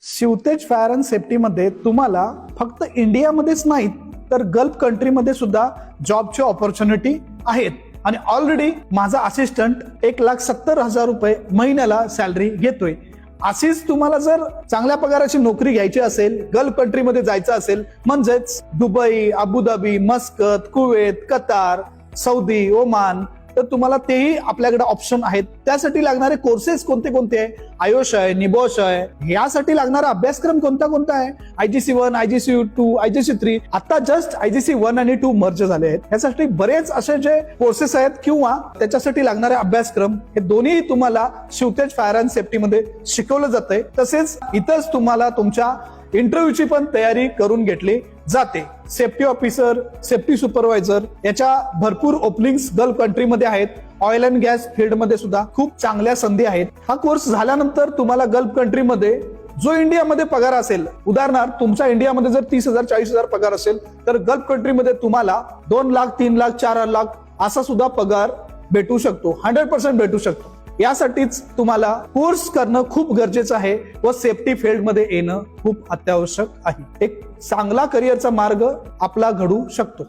Shivtej fire and सेफ्टीमध्ये तुम्हाला फक्त इंडियामध्येच नाहीत तर गल्फ कंट्रीमध्ये सुद्धा जॉबची ऑपॉर्च्युनिटी आहेत आणि ऑलरेडी माझा असिस्टंट 1,70,000 रुपये महिन्याला सॅलरी घेतोय. अशीच तुम्हाला जर चांगल्या पगाराची नोकरी घ्यायची असेल, गल्फ कंट्रीमध्ये जायचं असेल, म्हणजेच Dubai, Abu Dhabi, Muscat, Kuwait, Qatar, Saudi, Oman, तर तुम्हाला तेही आपल्याकडे ऑप्शन आहेत. त्यासाठी लागणारे कोर्सेस कोणते कोणते आहे? आयोश आहे, निबॉश आहे. यासाठी लागणारा अभ्यासक्रम कोणता कोणता आहे? IGC 1, IGC 2, IGC 3. आता जस्ट IGC 1 आणि 2 मर्ज झाले आहेत. यासाठी बरेच असे जे कोर्सेस आहेत किंवा त्याच्यासाठी लागणारे अभ्यासक्रम हे दोन्ही तुम्हाला शिवतेज फायर अँड सेफ्टी मध्ये शिकवलं जातंय. तसेच इथंच तुम्हाला तुमच्या इंटरव्ह्यूची पण तयारी करून घेतली जाते. सेफ्टी ऑफिसर, सेफ्टी सुपरवायझर याच्या भरपूर ओपनिंग्स गल्फ कंट्रीमध्ये आहेत. ऑइल अँड गॅस फील्डमध्ये सुद्धा खूप चांगल्या संधी आहेत. हा कोर्स झाल्यानंतर तुम्हाला गल्फ कंट्रीमध्ये जो इंडियामध्ये पगार असेल, उदाहरणार्थ तुमच्या इंडियामध्ये जर 30,000 40,000 पगार असेल तर गल्फ कंट्रीमध्ये तुम्हाला 2 लाख 3 लाख 4 लाख असा सुद्धा पगार भेटू शकतो. 100% भेटू शकतो. यासाठीच तुम्हाला कोर्स करणं खूप गरजेचं आहे व सेफ्टी फील्डमध्ये येणं खूप अत्यावश्यक आहे. एक चांगला करिअरचा मार्ग आपला घडू शकतो.